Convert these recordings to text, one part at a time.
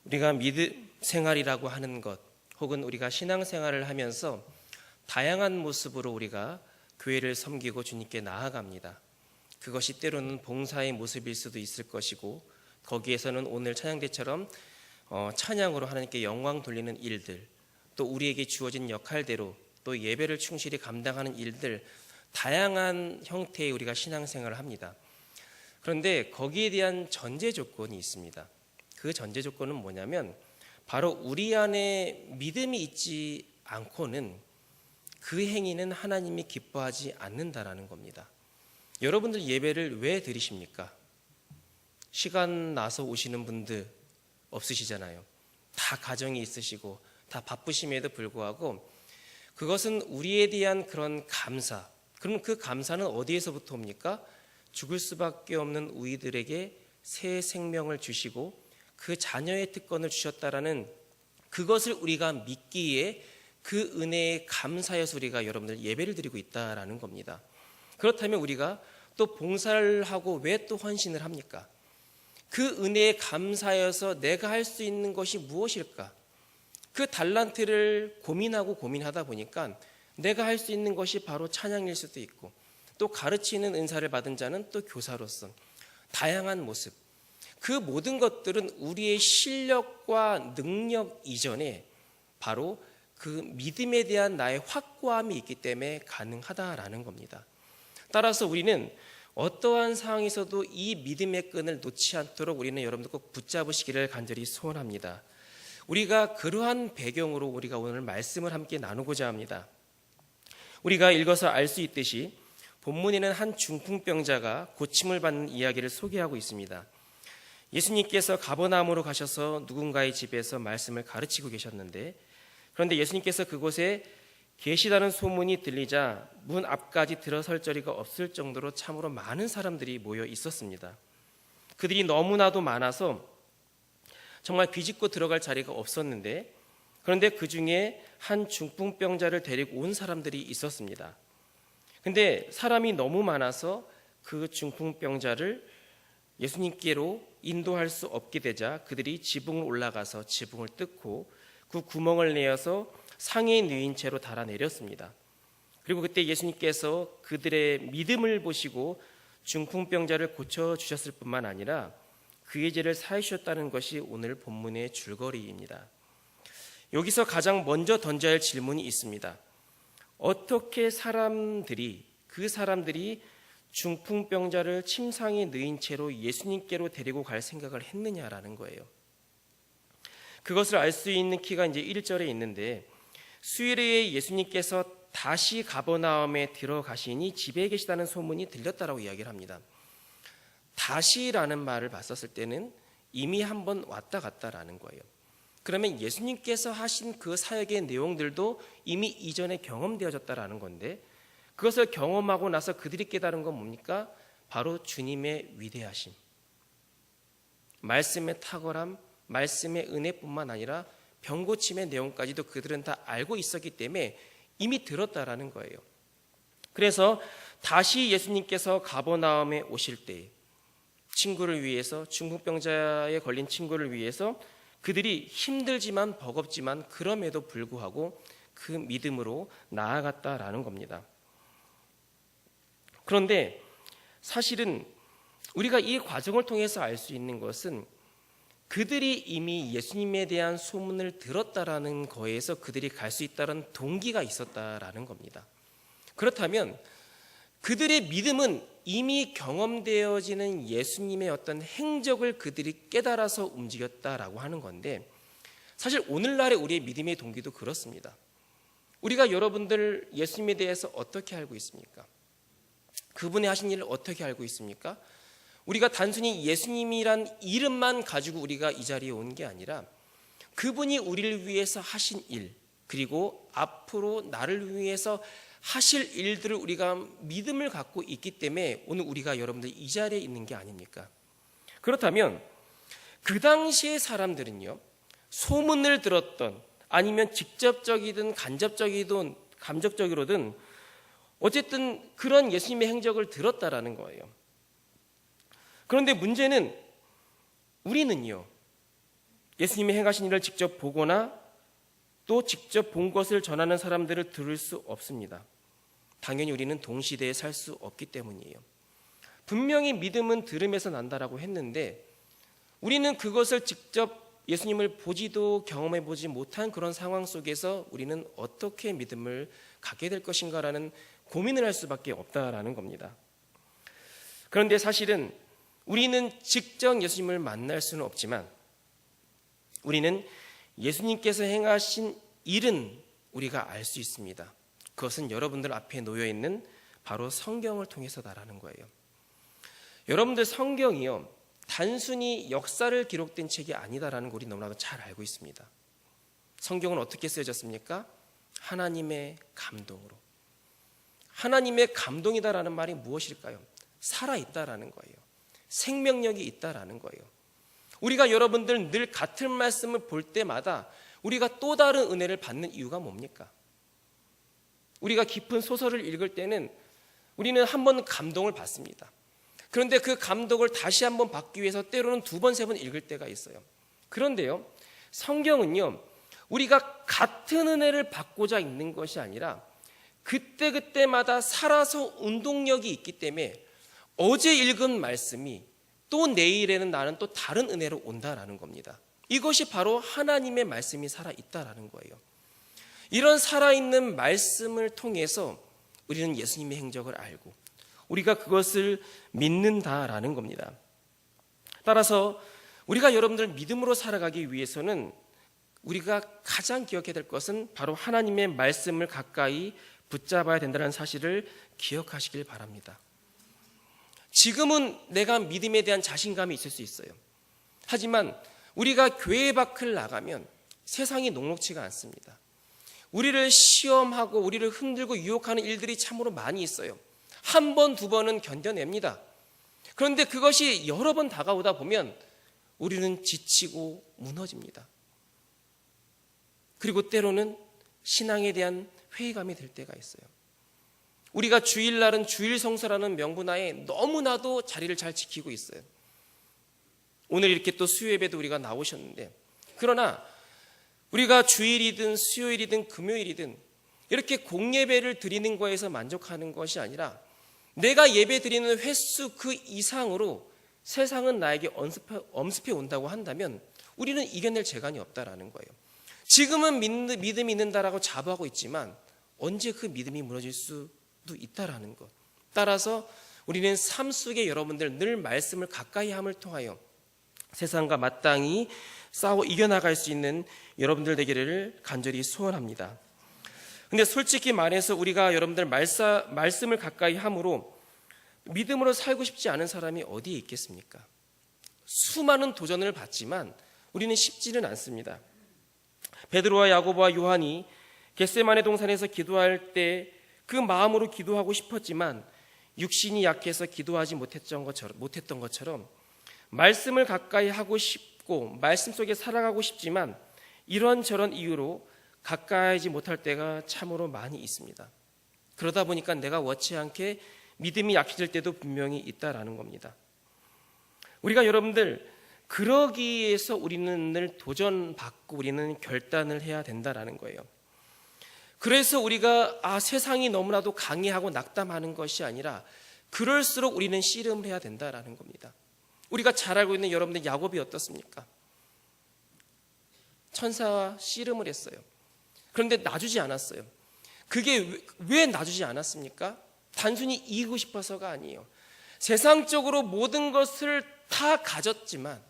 우리가 믿음 생활이라고 하는 것, 혹은 우리가 신앙생활을 하면서 다양한 모습으로 우리가 교회를 섬기고 주님께 나아갑니다. 그것이 때로는 봉사의 모습일 수도 있을 것이고, 거기에서는 오늘 찬양대처럼 찬양으로 하나님께 영광 돌리는 일들, 또 우리에게 주어진 역할대로 또 예배를 충실히 감당하는 일들, 다양한 형태의 우리가 신앙생활을 합니다. 그런데 거기에 대한 전제 조건이 있습니다. 그 전제 조건은 뭐냐면 바로 우리 안에 믿음이 있지 않고는 그 행위는 하나님이 기뻐하지 않는다라는 겁니다. 여러분들 예배를 왜 드리십니까? 시간 나서 오시는 분들 없으시잖아요. 다 가정이 있으시고 다 바쁘심에도 불구하고 그것은 우리에 대한 그런 감사. 그럼 그 감사는 어디에서부터 옵니까? 죽을 수밖에 없는 우리들에게 새 생명을 주시고 그 자녀의 특권을 주셨다라는 그것을 우리가 믿기에 그 은혜에 감사해서 우리가 여러분들 예배를 드리고 있다라는 겁니다. 그렇다면 우리가 또 봉사를 하고 왜 또 헌신을 합니까? 그 은혜에 감사해서 내가 할 수 있는 것이 무엇일까? 그 달란트를 고민하다 보니까 내가 할 수 있는 것이 바로 찬양일 수도 있고, 또 가르치는 은사를 받은 자는 또 교사로서 다양한 모습, 그 모든 것들은 우리의 실력과 능력 이전에 바로 그 믿음에 대한 나의 확고함이 있기 때문에 가능하다라는 겁니다. 따라서 우리는 어떠한 상황에서도 이 믿음의 끈을 놓지 않도록 우리는 여러분들 꼭 붙잡으시기를 간절히 소원합니다. 우리가 그러한 배경으로 우리가 오늘 말씀을 함께 나누고자 합니다. 우리가 읽어서 알 수 있듯이 본문에는 한 중풍병자가 고침을 받는 이야기를 소개하고 있습니다. 예수님께서 가버나움으로 가셔서 누군가의 집에서 말씀을 가르치고 계셨는데, 그런데 예수님께서 그곳에 계시다는 소문이 들리자 문 앞까지 들어설 자리가 없을 정도로 참으로 많은 사람들이 모여 있었습니다. 그들이 너무나도 많아서 정말 비집고 들어갈 자리가 없었는데, 그런데 그 중에 한 중풍병자를 데리고 온 사람들이 있었습니다. 근데 사람이 너무 많아서 그 중풍병자를 예수님께로 인도할 수 없게 되자 그들이 지붕을 올라가서 지붕을 뜯고 그 구멍을 내어서 상에 누인 채로 달아내렸습니다. 그리고 그때 예수님께서 그들의 믿음을 보시고 중풍병자를 고쳐주셨을 뿐만 아니라 그의 죄를 사해 주셨다는 것이 오늘 본문의 줄거리입니다. 여기서 가장 먼저 던져야 할 질문이 있습니다. 어떻게 그 사람들이 중풍병자를 침상에 누인 채로 예수님께로 데리고 갈 생각을 했느냐라는 거예요. 그것을 알 수 있는 키가 이제 1절에 있는데, 수요일에 예수님께서 다시 가버나움에 들어가시니 집에 계시다는 소문이 들렸다라고 이야기를 합니다. 다시라는 말을 봤었을 때는 이미 한번 왔다 갔다라는 거예요. 그러면 예수님께서 하신 그 사역의 내용들도 이미 이전에 경험되어졌다라는 건데, 그것을 경험하고 나서 그들이 깨달은 건 뭡니까? 바로 주님의 위대하심, 말씀의 탁월함, 말씀의 은혜뿐만 아니라 병고침의 내용까지도 그들은 다 알고 있었기 때문에 이미 들었다라는 거예요. 그래서 다시 예수님께서 가버나움에 오실 때 친구를 위해서, 중풍병자에 걸린 친구를 위해서 그들이 힘들지만 버겁지만 그럼에도 불구하고 그 믿음으로 나아갔다라는 겁니다. 그런데 사실은 우리가 이 과정을 통해서 알 수 있는 것은 그들이 이미 예수님에 대한 소문을 들었다라는 거에서 그들이 갈 수 있다는 동기가 있었다라는 겁니다. 그렇다면 그들의 믿음은 이미 경험되어지는 예수님의 어떤 행적을 그들이 깨달아서 움직였다라고 하는 건데, 사실 오늘날의 우리의 믿음의 동기도 그렇습니다. 우리가 여러분들 예수님에 대해서 어떻게 알고 있습니까? 그분의 하신 일을 어떻게 알고 있습니까? 우리가 단순히 예수님이란 이름만 가지고 우리가 이 자리에 온 게 아니라 그분이 우리를 위해서 하신 일, 그리고 앞으로 나를 위해서 하실 일들을 우리가 믿음을 갖고 있기 때문에 오늘 우리가 여러분들 이 자리에 있는 게 아닙니까? 그렇다면 그 당시의 사람들은요, 소문을 들었던 아니면 직접적이든 간접적으로든 어쨌든 그런 예수님의 행적을 들었다라는 거예요. 그런데 문제는 우리는요, 예수님이 행하신 일을 직접 보거나 또 직접 본 것을 전하는 사람들을 들을 수 없습니다. 당연히 우리는 동시대에 살 수 없기 때문이에요. 분명히 믿음은 들음에서 난다라고 했는데 우리는 그것을 직접 예수님을 보지도 경험해 보지 못한 그런 상황 속에서 우리는 어떻게 믿음을 갖게 될 것인가라는 고민을 할 수밖에 없다라는 겁니다. 그런데 사실은 우리는 직접 예수님을 만날 수는 없지만 우리는 예수님께서 행하신 일은 우리가 알 수 있습니다. 그것은 여러분들 앞에 놓여 있는 바로 성경을 통해서다라는 거예요. 여러분들 성경이요, 단순히 역사를 기록된 책이 아니다라는 걸 우리 너무나도 잘 알고 있습니다. 성경은 어떻게 쓰여졌습니까? 하나님의 감동으로. 하나님의 감동이다라는 말이 무엇일까요? 살아있다라는 거예요. 생명력이 있다라는 거예요. 우리가 여러분들 늘 같은 말씀을 볼 때마다 우리가 또 다른 은혜를 받는 이유가 뭡니까? 우리가 깊은 소설을 읽을 때는 우리는 한 번 감동을 받습니다. 그런데 그 감동을 다시 한번 받기 위해서 때로는 두 번, 세 번 읽을 때가 있어요. 그런데요, 성경은요, 우리가 같은 은혜를 받고자 읽는 것이 아니라 그때그때마다 살아서 운동력이 있기 때문에 어제 읽은 말씀이 또 내일에는 나는 또 다른 은혜로 온다라는 겁니다. 이것이 바로 하나님의 말씀이 살아있다라는 거예요. 이런 살아있는 말씀을 통해서 우리는 예수님의 행적을 알고 우리가 그것을 믿는다라는 겁니다. 따라서 우리가 여러분들 믿음으로 살아가기 위해서는 우리가 가장 기억해야 될 것은 바로 하나님의 말씀을 가까이 붙잡아야 된다는 사실을 기억하시길 바랍니다. 지금은 내가 믿음에 대한 자신감이 있을 수 있어요. 하지만 우리가 교회 밖을 나가면 세상이 녹록지가 않습니다. 우리를 시험하고 우리를 흔들고 유혹하는 일들이 참으로 많이 있어요. 한 번, 두 번은 견뎌냅니다. 그런데 그것이 여러 번 다가오다 보면 우리는 지치고 무너집니다. 그리고 때로는 신앙에 대한 회의감이 들 때가 있어요. 우리가 주일날은 주일 성수라는 명분하에 너무나도 자리를 잘 지키고 있어요. 오늘 이렇게 또 수요예배도 우리가 나오셨는데, 그러나 우리가 주일이든 수요일이든 금요일이든 이렇게 공예배를 드리는 거에서 만족하는 것이 아니라 내가 예배 드리는 횟수 그 이상으로 세상은 나에게 엄습해 온다고 한다면 우리는 이겨낼 재간이 없다라는 거예요. 지금은 믿음이 있는다라고 자부하고 있지만 언제 그 믿음이 무너질 수도 있다라는 것. 따라서 우리는 삶 속에 여러분들 늘 말씀을 가까이 함을 통하여 세상과 마땅히 싸워 이겨나갈 수 있는 여러분들 되기를 간절히 소원합니다. 근데 솔직히 말해서 우리가 여러분들 말씀을 가까이 함으로 믿음으로 살고 싶지 않은 사람이 어디에 있겠습니까? 수많은 도전을 받지만 우리는 쉽지는 않습니다. 베드로와 야고보와 요한이 겟세마네 동산에서 기도할 때 그 마음으로 기도하고 싶었지만 육신이 약해서 기도하지 못했던 것처럼 말씀을 가까이 하고 싶고 말씀 속에 살아가고 싶지만 이런저런 이유로 가까이지 못할 때가 참으로 많이 있습니다. 그러다 보니까 내가 원치 않게 믿음이 약해질 때도 분명히 있다라는 겁니다. 우리가 여러분들 그러기 위해서 우리는 늘 도전받고 우리는 결단을 해야 된다라는 거예요. 그래서 우리가 세상이 너무나도 강해하고 낙담하는 것이 아니라 그럴수록 우리는 씨름을 해야 된다라는 겁니다. 우리가 잘 알고 있는 여러분들 야곱이 어떻습니까? 천사와 씨름을 했어요. 그런데 놔주지 않았어요. 그게 왜 놔주지 않았습니까? 단순히 이기고 싶어서가 아니에요. 세상적으로 모든 것을 다 가졌지만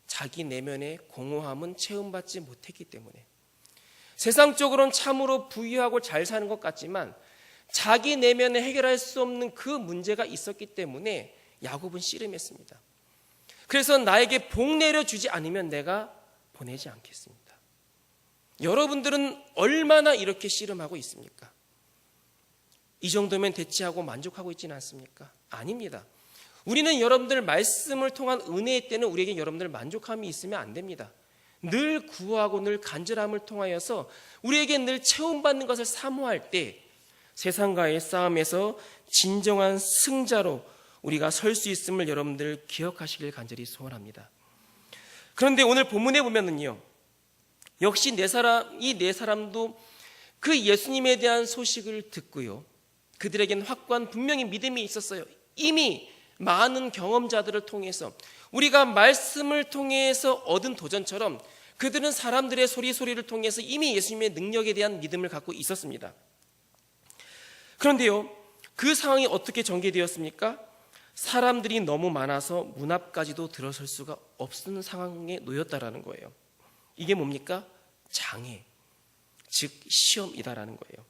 자기 내면의 공허함은 체험받지 못했기 때문에, 세상적으로는 참으로 부유하고 잘 사는 것 같지만 자기 내면에 해결할 수 없는 그 문제가 있었기 때문에 야곱은 씨름했습니다. 그래서 나에게 복 내려주지 않으면 내가 보내지 않겠습니다. 여러분들은 얼마나 이렇게 씨름하고 있습니까? 이 정도면 대치하고 만족하고 있지는 않습니까? 아닙니다. 우리는 여러분들 말씀을 통한 은혜의 때는 우리에게 여러분들 만족함이 있으면 안 됩니다. 늘 구하고 늘 간절함을 통하여서 우리에게 늘 체험받는 것을 사모할 때 세상과의 싸움에서 진정한 승자로 우리가 설 수 있음을 여러분들 기억하시길 간절히 소원합니다. 그런데 오늘 본문에 보면은요, 역시 이 네 사람도 그 예수님에 대한 소식을 듣고요, 그들에겐 확고한 분명히 믿음이 있었어요. 이미 많은 경험자들을 통해서, 우리가 말씀을 통해서 얻은 도전처럼 그들은 사람들의 소리를 통해서 이미 예수님의 능력에 대한 믿음을 갖고 있었습니다. 그런데요, 그 상황이 어떻게 전개되었습니까? 사람들이 너무 많아서 문 앞까지도 들어설 수가 없는 상황에 놓였다라는 거예요. 이게 뭡니까? 장애, 즉 시험이다라는 거예요.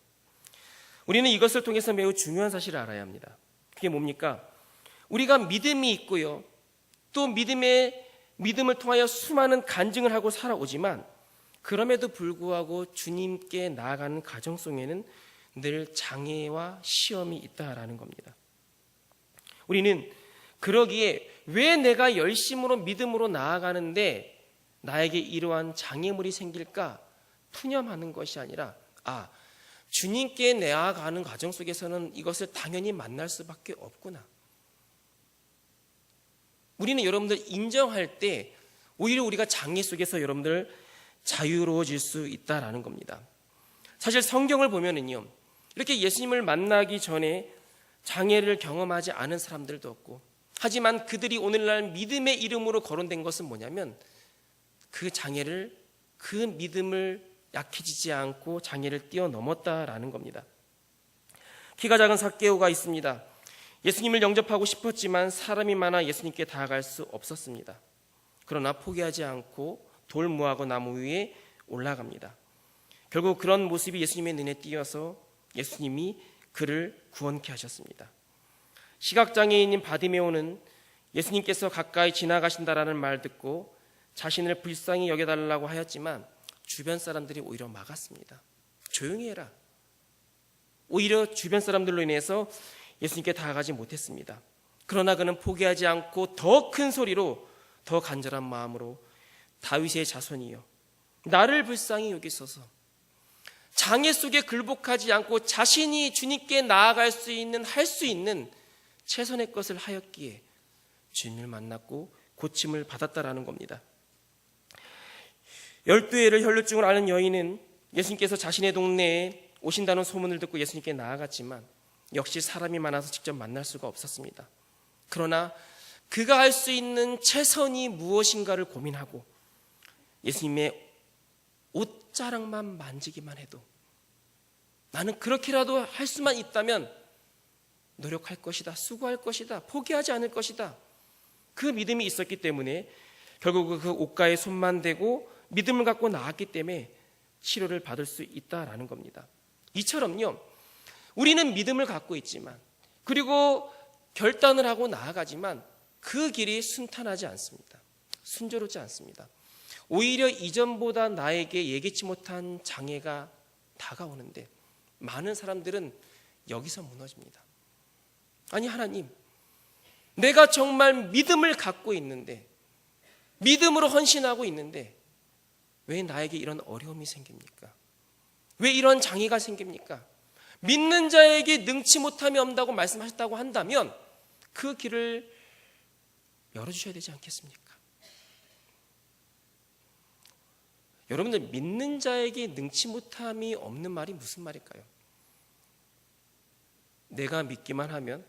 우리는 이것을 통해서 매우 중요한 사실을 알아야 합니다. 그게 뭡니까? 우리가 믿음이 있고요, 또 믿음을 통하여 수많은 간증을 하고 살아오지만, 그럼에도 불구하고 주님께 나아가는 과정 속에는 늘 장애와 시험이 있다라는 겁니다. 우리는 그러기에 왜 내가 열심으로 믿음으로 나아가는데 나에게 이러한 장애물이 생길까 푸념하는 것이 아니라, 주님께 나아가는 과정 속에서는 이것을 당연히 만날 수밖에 없구나. 우리는 여러분들 인정할 때 오히려 우리가 장애 속에서 여러분들 자유로워질 수 있다라는 겁니다. 사실 성경을 보면은요, 이렇게 예수님을 만나기 전에 장애를 경험하지 않은 사람들도 없고, 하지만 그들이 오늘날 믿음의 이름으로 거론된 것은 뭐냐면, 그 믿음을 약해지지 않고 장애를 뛰어넘었다라는 겁니다. 키가 작은 삭개오가 있습니다. 예수님을 영접하고 싶었지만 사람이 많아 예수님께 다가갈 수 없었습니다. 그러나 포기하지 않고 돌무하고 나무 위에 올라갑니다. 결국 그런 모습이 예수님의 눈에 띄어서 예수님이 그를 구원케 하셨습니다. 시각장애인인 바디메오는 예수님께서 가까이 지나가신다라는 말 듣고 자신을 불쌍히 여겨달라고 하였지만 주변 사람들이 오히려 막았습니다. 조용히 해라. 오히려 주변 사람들로 인해서 예수님께 다가가지 못했습니다. 그러나 그는 포기하지 않고 더 큰 소리로, 더 간절한 마음으로, 다윗의 자손이여 나를 불쌍히 여기소서. 장애 속에 굴복하지 않고 자신이 주님께 나아갈 수 있는, 할 수 있는 최선의 것을 하였기에 주님을 만났고 고침을 받았다라는 겁니다. 12회를 혈루증을 앓는 여인은 예수님께서 자신의 동네에 오신다는 소문을 듣고 예수님께 나아갔지만 역시 사람이 많아서 직접 만날 수가 없었습니다. 그러나 그가 할 수 있는 최선이 무엇인가를 고민하고 예수님의 옷자락만 만지기만 해도, 나는 그렇게라도 할 수만 있다면 노력할 것이다, 수고할 것이다, 포기하지 않을 것이다, 그 믿음이 있었기 때문에 결국 그 옷가에 손만 대고 믿음을 갖고 나았기 때문에 치료를 받을 수 있다라는 겁니다. 이처럼요, 우리는 믿음을 갖고 있지만, 그리고 결단을 하고 나아가지만 그 길이 순탄하지 않습니다. 순조롭지 않습니다. 오히려 이전보다 나에게 예기치 못한 장애가 다가오는데 많은 사람들은 여기서 무너집니다. 아니, 하나님, 내가 정말 믿음을 갖고 있는데, 믿음으로 헌신하고 있는데 왜 나에게 이런 어려움이 생깁니까? 왜 이런 장애가 생깁니까? 믿는 자에게 능치 못함이 없다고 말씀하셨다고 한다면 그 길을 열어주셔야 되지 않겠습니까? 여러분들, 믿는 자에게 능치 못함이 없는 말이 무슨 말일까요? 내가 믿기만 하면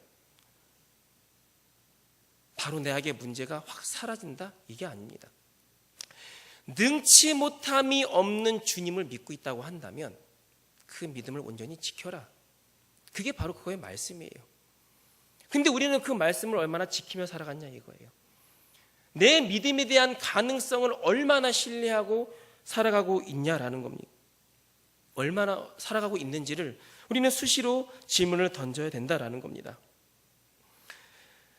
바로 내게 문제가 확 사라진다? 이게 아닙니다. 능치 못함이 없는 주님을 믿고 있다고 한다면 그 믿음을 온전히 지켜라. 그게 바로 그거의 말씀이에요. 근데 우리는 그 말씀을 얼마나 지키며 살아갔냐 이거예요. 내 믿음에 대한 가능성을 얼마나 신뢰하고 살아가고 있냐라는 겁니다. 얼마나 살아가고 있는지를 우리는 수시로 질문을 던져야 된다라는 겁니다.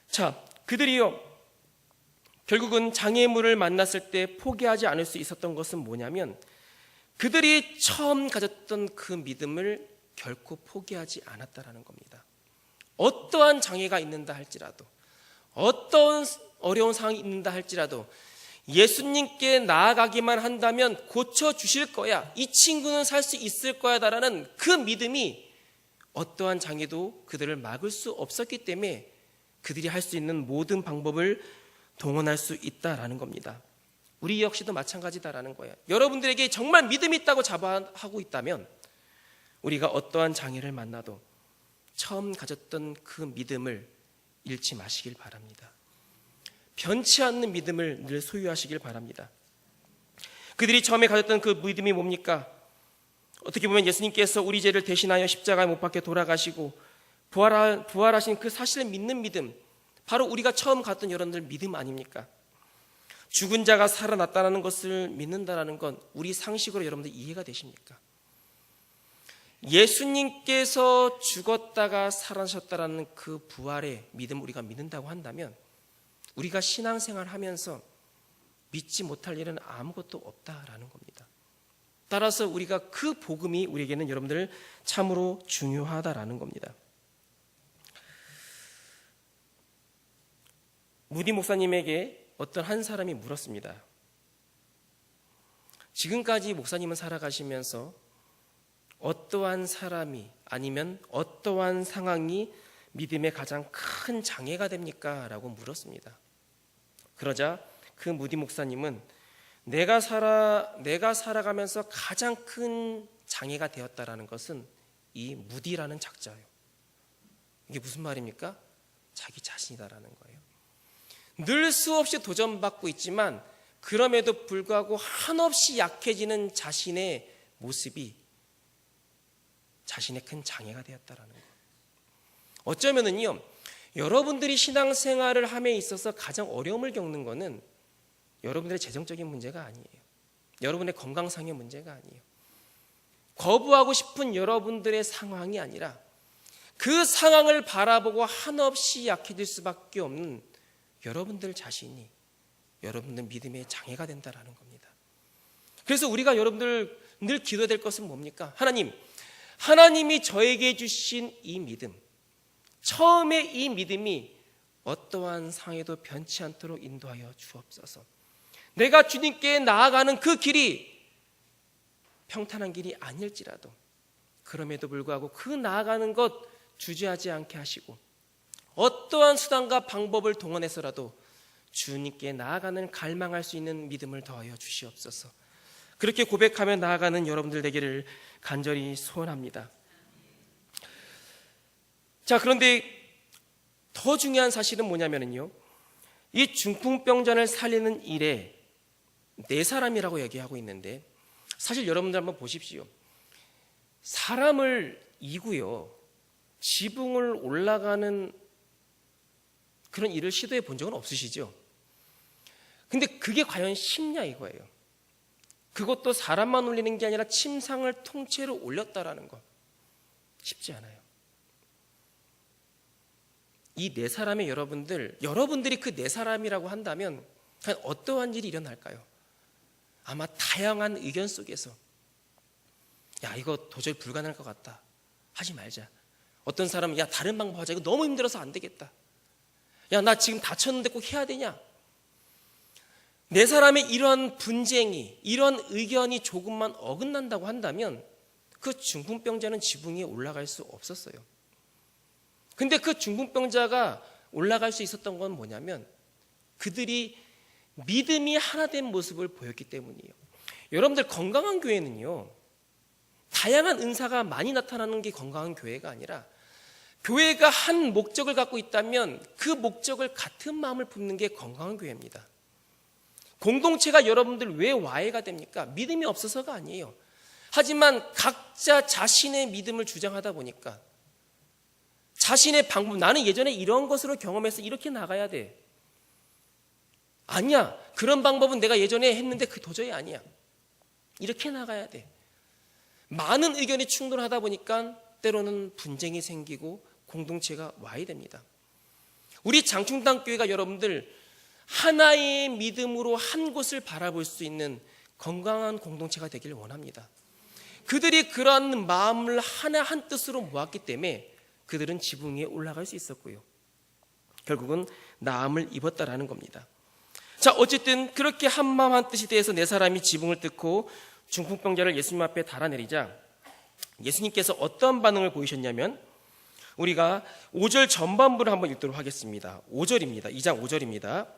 자, 그들이요, 결국은 장애물을 만났을 때 포기하지 않을 수 있었던 것은 뭐냐면, 그들이 처음 가졌던 그 믿음을 결코 포기하지 않았다라는 겁니다. 어떠한 장애가 있는다 할지라도, 어떤 어려운 상황이 있는다 할지라도 예수님께 나아가기만 한다면 고쳐주실 거야, 이 친구는 살 수 있을 거야라는 그 믿음이 어떠한 장애도 그들을 막을 수 없었기 때문에 그들이 할 수 있는 모든 방법을 동원할 수 있다라는 겁니다. 우리 역시도 마찬가지다라는 거예요. 여러분들에게 정말 믿음이 있다고 자부하고 있다면 우리가 어떠한 장애를 만나도 처음 가졌던 그 믿음을 잃지 마시길 바랍니다. 변치 않는 믿음을 늘 소유하시길 바랍니다. 그들이 처음에 가졌던 그 믿음이 뭡니까? 어떻게 보면 예수님께서 우리 죄를 대신하여 십자가에 못 박혀 돌아가시고 부활하신 그 사실을 믿는 믿음, 바로 우리가 처음 갔던 여러분들 믿음 아닙니까? 죽은 자가 살아났다는 것을 믿는다는 건 우리 상식으로 여러분들 이해가 되십니까? 예수님께서 죽었다가 살아나셨다는 그 부활의 믿음 우리가 믿는다고 한다면 우리가 신앙생활을 하면서 믿지 못할 일은 아무것도 없다라는 겁니다. 따라서 우리가 그 복음이 우리에게는 여러분들 참으로 중요하다라는 겁니다. 무디 목사님에게 어떤 한 사람이 물었습니다. 지금까지 목사님은 살아가시면서 어떠한 사람이 아니면 어떠한 상황이 믿음의 가장 큰 장애가 됩니까? 라고 물었습니다. 그러자 그 무디 목사님은 내가 살아가면서 가장 큰 장애가 되었다라는 것은 이 무디라는 작자예요. 이게 무슨 말입니까? 자기 자신이다라는 거예요. 늘 수없이 도전받고 있지만 그럼에도 불구하고 한없이 약해지는 자신의 모습이 자신의 큰 장애가 되었다라는 거예요. 어쩌면은요, 여러분들이 신앙생활을 함에 있어서 가장 어려움을 겪는 것은 여러분들의 재정적인 문제가 아니에요. 여러분의 건강상의 문제가 아니에요. 거부하고 싶은 여러분들의 상황이 아니라 그 상황을 바라보고 한없이 약해질 수밖에 없는 여러분들 자신이 여러분들 믿음의 장애가 된다라는 겁니다. 그래서 우리가 여러분들 늘 기도해야 될 것은 뭡니까? 하나님이 저에게 주신 이 믿음, 처음에 이 믿음이 어떠한 상황에도 변치 않도록 인도하여 주옵소서. 내가 주님께 나아가는 그 길이 평탄한 길이 아닐지라도 그럼에도 불구하고 그 나아가는 것 주저하지 않게 하시고 어떠한 수단과 방법을 동원해서라도 주님께 나아가는 갈망할 수 있는 믿음을 더하여 주시옵소서. 그렇게 고백하며 나아가는 여러분들 되기를 간절히 소원합니다. 자, 그런데 더 중요한 사실은 뭐냐면요, 이 중풍병자를 살리는 일에 네 사람이라고 얘기하고 있는데 사실 여러분들 한번 보십시오. 사람을 이고요 지붕을 올라가는 그런 일을 시도해 본 적은 없으시죠? 근데 그게 과연 쉽냐 이거예요. 그것도 사람만 올리는 게 아니라 침상을 통째로 올렸다라는 거 쉽지 않아요. 이 네 사람의 여러분들이 그 네 사람이라고 한다면 과연 어떠한 일이 일어날까요? 아마 다양한 의견 속에서 야 이거 도저히 불가능할 것 같다, 하지 말자. 어떤 사람은 야 다른 방법 하자, 이거 너무 힘들어서 안 되겠다. 야 나 지금 다쳤는데 꼭 해야 되냐. 네 사람의 이런 분쟁이, 이런 의견이 조금만 어긋난다고 한다면 그 중풍병자는 지붕 위에 올라갈 수 없었어요. 근데 그 중풍병자가 올라갈 수 있었던 건 뭐냐면 그들이 믿음이 하나 된 모습을 보였기 때문이에요. 여러분들 건강한 교회는요, 다양한 은사가 많이 나타나는 게 건강한 교회가 아니라 교회가 한 목적을 갖고 있다면 그 목적을 같은 마음을 품는 게 건강한 교회입니다. 공동체가 여러분들 왜 와해가 됩니까? 믿음이 없어서가 아니에요. 하지만 각자 자신의 믿음을 주장하다 보니까 자신의 방법, 나는 예전에 이런 것으로 경험해서 이렇게 나가야 돼. 아니야, 그런 방법은 내가 예전에 했는데 그 도저히 아니야. 이렇게 나가야 돼. 많은 의견이 충돌하다 보니까 때로는 분쟁이 생기고 공동체가 와해됩니다. 우리 장충당교회가 여러분들 하나의 믿음으로 한 곳을 바라볼 수 있는 건강한 공동체가 되기를 원합니다. 그들이 그러한 마음을 하나 한 뜻으로 모았기 때문에 그들은 지붕 위에 올라갈 수 있었고요, 결국은 나음을 입었다라는 겁니다. 자, 어쨌든 그렇게 한 마음 한 뜻이 돼서 네 사람이 지붕을 뜯고 중풍병자를 예수님 앞에 달아내리자 예수님께서 어떤 반응을 보이셨냐면 우리가 5절 전반부를 한번 읽도록 하겠습니다. 5절입니다. 2장 5절입니다.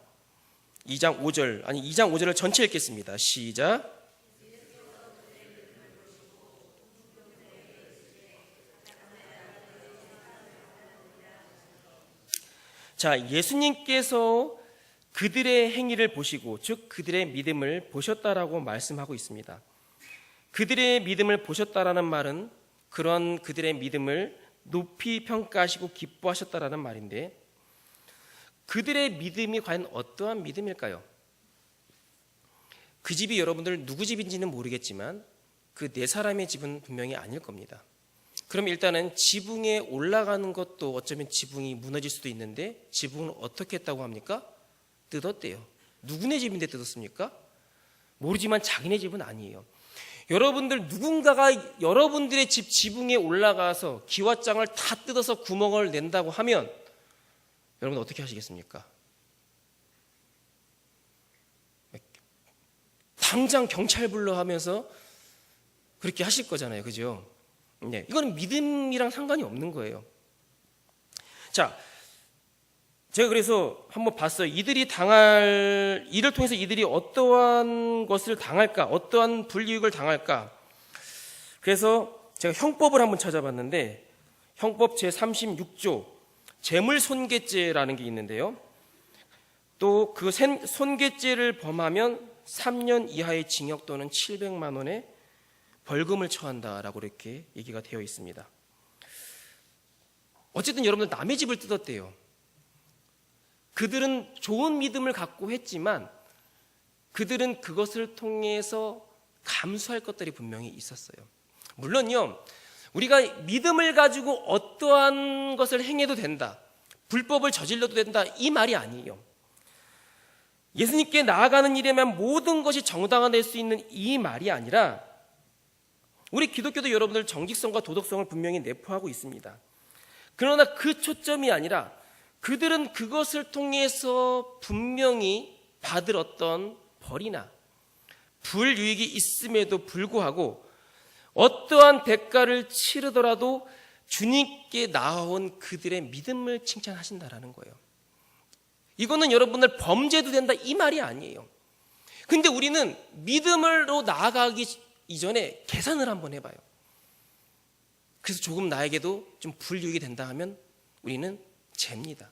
2장 5절, 아니 2장 5절을 전체 읽겠습니다. 시작. 자, 예수님께서 그들의 행위를 보시고, 즉 그들의 믿음을 보셨다라고 말씀하고 있습니다. 그들의 믿음을 보셨다라는 말은 그런 그들의 믿음을 높이 평가하시고 기뻐하셨다라는 말인데, 그들의 믿음이 과연 어떠한 믿음일까요? 그 집이 여러분들 누구 집인지는 모르겠지만 그 네 사람의 집은 분명히 아닐 겁니다. 그럼 일단은 지붕에 올라가는 것도 어쩌면 지붕이 무너질 수도 있는데, 지붕은 어떻게 했다고 합니까? 뜯었대요. 누구네 집인데 뜯었습니까? 모르지만 자기네 집은 아니에요. 여러분들 누군가가 여러분들의 집 지붕에 올라가서 기와장을 다 뜯어서 구멍을 낸다고 하면 여러분 어떻게 하시겠습니까? 당장 경찰 불러 하면서 그렇게 하실 거잖아요. 그죠? 네, 이거는 믿음이랑 상관이 없는 거예요. 자, 제가 그래서 한번 봤어요. 이들을 통해서 이들이 어떠한 것을 당할까? 어떠한 불이익을 당할까? 그래서 제가 형법을 한번 찾아봤는데, 형법 제36조 재물손괴죄라는 게 있는데요. 또 그 손괴죄를 범하면 3년 이하의 징역 또는 700만 원의 벌금을 처한다라고 이렇게 얘기가 되어 있습니다. 어쨌든 여러분들 남의 집을 뜯었대요. 그들은 좋은 믿음을 갖고 했지만 그들은 그것을 통해서 감수할 것들이 분명히 있었어요. 물론요, 우리가 믿음을 가지고 어떠한 것을 행해도 된다, 불법을 저질러도 된다, 이 말이 아니에요. 예수님께 나아가는 일에만 모든 것이 정당화될 수 있는 이 말이 아니라, 우리 기독교도 여러분들 정직성과 도덕성을 분명히 내포하고 있습니다. 그러나 그 초점이 아니라 그들은 그것을 통해서 분명히 받을 어떤 벌이나 불유익이 있음에도 불구하고 어떠한 대가를 치르더라도 주님께 나아온 그들의 믿음을 칭찬하신다라는 거예요. 이거는 여러분들 범죄도 된다 이 말이 아니에요. 근데 우리는 믿음으로 나아가기 이전에 계산을 한번 해봐요. 그래서 조금 나에게도 좀 불유익이 된다 하면 우리는 잽니다.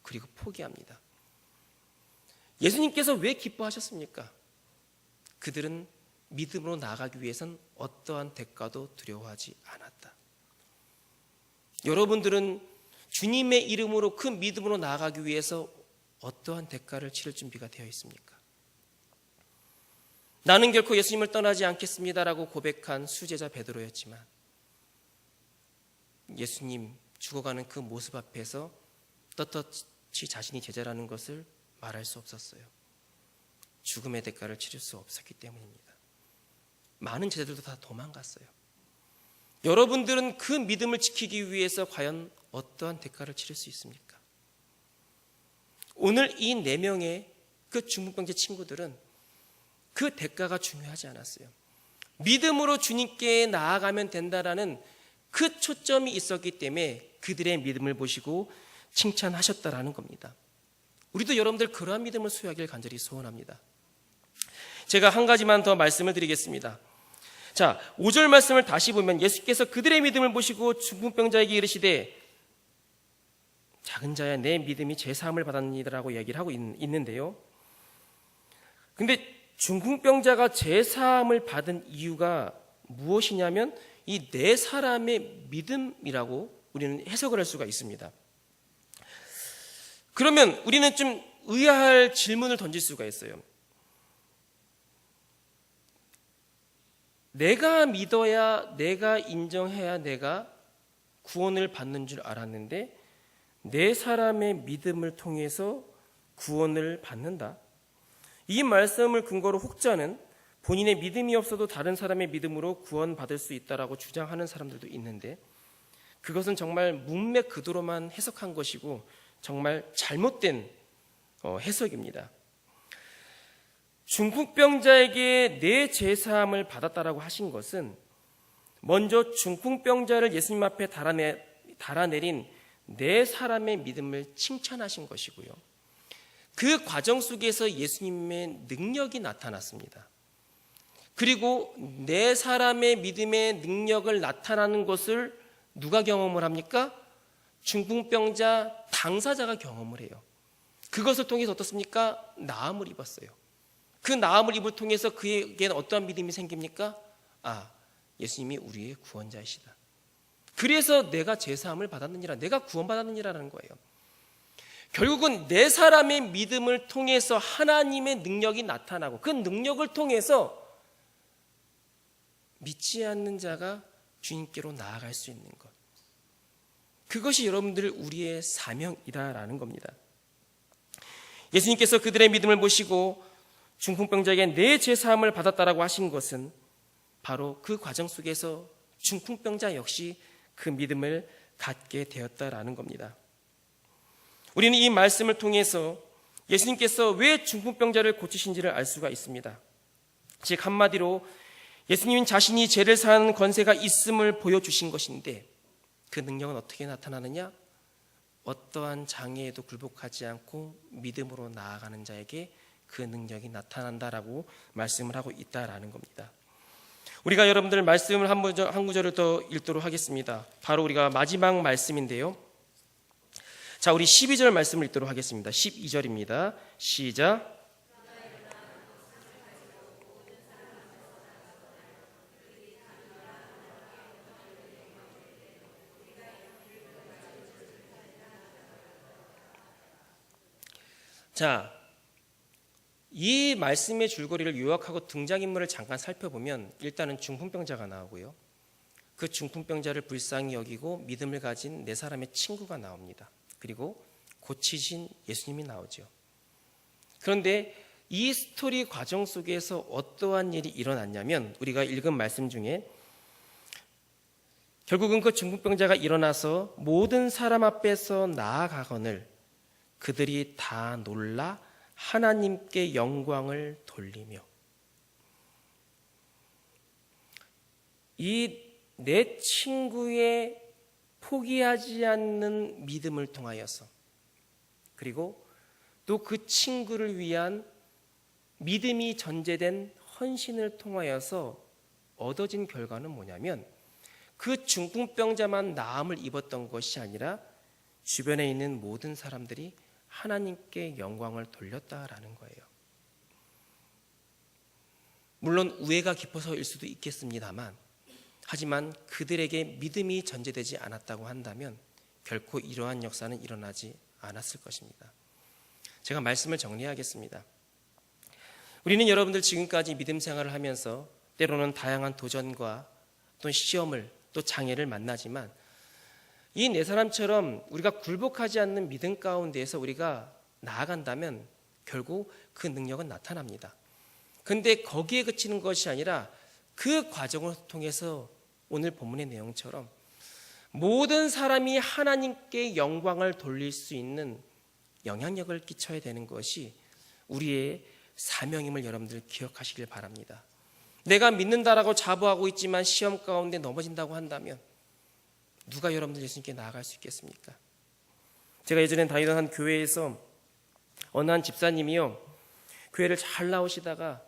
그리고 포기합니다. 예수님께서 왜 기뻐하셨습니까? 그들은 믿음으로 나아가기 위해선 어떠한 대가도 두려워하지 않았다. 여러분들은 주님의 이름으로 그 믿음으로 나아가기 위해서 어떠한 대가를 치를 준비가 되어 있습니까? 나는 결코 예수님을 떠나지 않겠습니다라고 고백한 수제자 베드로였지만 예수님 죽어가는 그 모습 앞에서 떳떳이 자신이 제자라는 것을 말할 수 없었어요. 죽음의 대가를 치를 수 없었기 때문입니다. 많은 제자들도 다 도망갔어요. 여러분들은 그 믿음을 지키기 위해서 과연 어떠한 대가를 치를 수 있습니까? 오늘 이 4명의 그 중풍병자 친구들은 그 대가가 중요하지 않았어요. 믿음으로 주님께 나아가면 된다라는 그 초점이 있었기 때문에 그들의 믿음을 보시고 칭찬하셨다라는 겁니다. 우리도 여러분들 그러한 믿음을 소유하길 간절히 소원합니다. 제가 한 가지만 더 말씀을 드리겠습니다. 자, 5절 말씀을 다시 보면 예수께서 그들의 믿음을 보시고 중풍병자에게 이르시되 작은 자야 내 믿음이 제사함을 받았니라고 얘기를 하고 있는데요. 근데 중풍병자가 제사함을 받은 이유가 무엇이냐면 이 4사람의 믿음이라고 우리는 해석을 할 수가 있습니다. 그러면 우리는 좀 의아할 질문을 던질 수가 있어요. 내가 믿어야, 내가 인정해야 내가 구원을 받는 줄 알았는데 4사람의 믿음을 통해서 구원을 받는다. 이 말씀을 근거로 혹자는 본인의 믿음이 없어도 다른 사람의 믿음으로 구원받을 수 있다라고 주장하는 사람들도 있는데 그것은 정말 문맥 그대로만 해석한 것이고 정말 잘못된 해석입니다. 중풍병자에게 내 제사함을 받았다라고 하신 것은 먼저 중풍병자를 예수님 앞에 달아내린 4사람의 믿음을 칭찬하신 것이고요. 그 과정 속에서 예수님의 능력이 나타났습니다. 그리고 네 사람의 믿음의 능력을 나타나는 것을 누가 경험을 합니까? 중풍병자 당사자가 경험을 해요. 그것을 통해서 어떻습니까? 나음을 입었어요. 그 나음을 입을 통해서 그에게는 어떠한 믿음이 생깁니까? 예수님이 우리의 구원자이시다. 그래서 내가 제사함을 받았느니라, 내가 구원받았느니라는 거예요. 결국은 네 사람의 믿음을 통해서 하나님의 능력이 나타나고, 그 능력을 통해서 믿지 않는 자가 주님께로 나아갈 수 있는 것, 그것이 여러분들 우리의 사명이다라는 겁니다. 예수님께서 그들의 믿음을 보시고 중풍병자에게 내 제사함을 받았다라고 하신 것은 바로 그 과정 속에서 중풍병자 역시 그 믿음을 갖게 되었다라는 겁니다. 우리는 이 말씀을 통해서 예수님께서 왜 중풍병자를 고치신지를 알 수가 있습니다. 즉 한마디로 예수님 자신이 죄를 사하는 권세가 있음을 보여주신 것인데, 그 능력은 어떻게 나타나느냐? 어떠한 장애에도 굴복하지 않고 믿음으로 나아가는 자에게 그 능력이 나타난다라고 말씀을 하고 있다라는 겁니다. 우리가 여러분들 말씀을 한 구절을 더 읽도록 하겠습니다. 바로 우리가 마지막 말씀인데요. 자, 우리 12절 말씀을 읽도록 하겠습니다. 12절입니다. 시작. 자, 이 말씀의 줄거리를 요약하고 등장인물을 잠깐 살펴보면 일단은 중풍병자가 나오고요. 그 중풍병자를 불쌍히 여기고 믿음을 가진 네 사람의 친구가 나옵니다. 그리고 고치신 예수님이 나오죠. 그런데 이 스토리 과정 속에서 어떠한 일이 일어났냐면, 우리가 읽은 말씀 중에 결국은 그 중풍병자가 일어나서 모든 사람 앞에서 나아가거늘 그들이 다 놀라 하나님께 영광을 돌리며, 이 내 친구의 포기하지 않는 믿음을 통하여서, 그리고 또 그 친구를 위한 믿음이 전제된 헌신을 통하여서 얻어진 결과는 뭐냐면, 그 중풍병자만 나음을 입었던 것이 아니라 주변에 있는 모든 사람들이 하나님께 영광을 돌렸다라는 거예요. 물론 우애가 깊어서일 수도 있겠습니다만, 하지만 그들에게 믿음이 전제되지 않았다고 한다면 결코 이러한 역사는 일어나지 않았을 것입니다. 제가 말씀을 정리하겠습니다. 우리는 여러분들 지금까지 믿음 생활을 하면서 때로는 다양한 도전과 또 시험을, 또 장애를 만나지만, 이 네 사람처럼 우리가 굴복하지 않는 믿음 가운데에서 우리가 나아간다면 결국 그 능력은 나타납니다. 그런데 거기에 그치는 것이 아니라 그 과정을 통해서 오늘 본문의 내용처럼 모든 사람이 하나님께 영광을 돌릴 수 있는 영향력을 끼쳐야 되는 것이 우리의 사명임을 여러분들 기억하시길 바랍니다. 내가 믿는다라고 자부하고 있지만 시험 가운데 넘어진다고 한다면 누가 여러분들 예수님께 나아갈 수 있겠습니까? 제가 예전에 다니던 한 교회에서 어느 한 집사님이요, 교회를 잘 나오시다가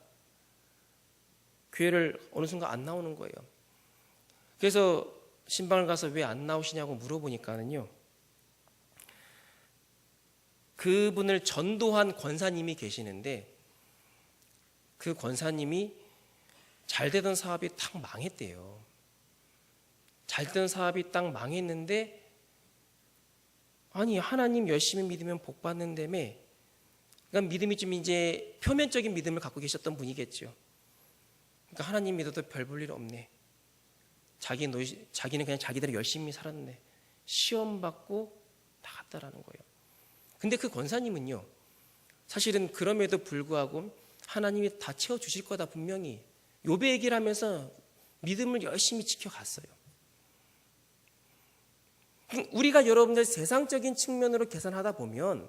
교회를 어느 순간 안 나오는 거예요. 그래서 신방을 가서 왜 안 나오시냐고 물어보니까는요, 그분을 전도한 권사님이 계시는데 그 권사님이 잘 되던 사업이 딱 망했대요. 잘 되던 사업이 딱 망했는데, 아니 하나님 열심히 믿으면 복 받는다며, 그러니까 믿음이 좀 이제 표면적인 믿음을 갖고 계셨던 분이겠죠. 그러니까 하나님 믿어도 별 볼 일 없네. 자기는 그냥 자기대로 열심히 살았네. 시험 받고 나갔다라는 거예요. 근데 그 권사님은요, 사실은 그럼에도 불구하고 하나님이 다 채워주실 거다 분명히 욥의 얘기를 하면서 믿음을 열심히 지켜갔어요. 우리가 여러분들 세상적인 측면으로 계산하다 보면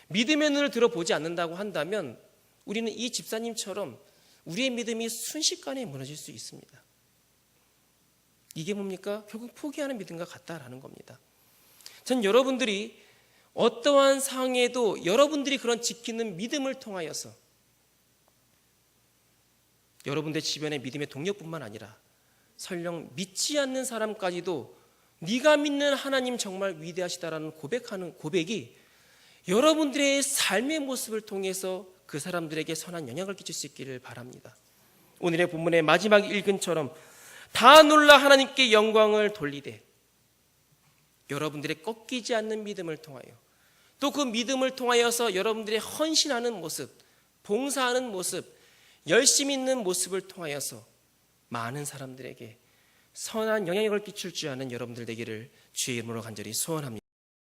믿음의 눈을 들어보지 않는다고 한다면 우리는 이 집사님처럼 우리의 믿음이 순식간에 무너질 수 있습니다. 이게 뭡니까? 결국 포기하는 믿음과 같다라는 겁니다. 전 여러분들이 어떠한 상황에도 여러분들이 그런 지키는 믿음을 통하여서 여러분들 주변의 믿음의 동력뿐만 아니라 설령 믿지 않는 사람까지도 네가 믿는 하나님 정말 위대하시다라는 고백하는 고백이 여러분들의 삶의 모습을 통해서 그 사람들에게 선한 영향을 끼칠 수 있기를 바랍니다. 오늘의 본문의 마지막 읽은처럼 다 놀라 하나님께 영광을 돌리되 여러분들의 꺾이지 않는 믿음을 통하여 또 그 믿음을 통하여서 여러분들의 헌신하는 모습, 봉사하는 모습, 열심히 있는 모습을 통하여서 많은 사람들에게 선한 영향력을 끼칠 줄 아는 여러분들 되기를 주의 이름으로 간절히 소원합니다.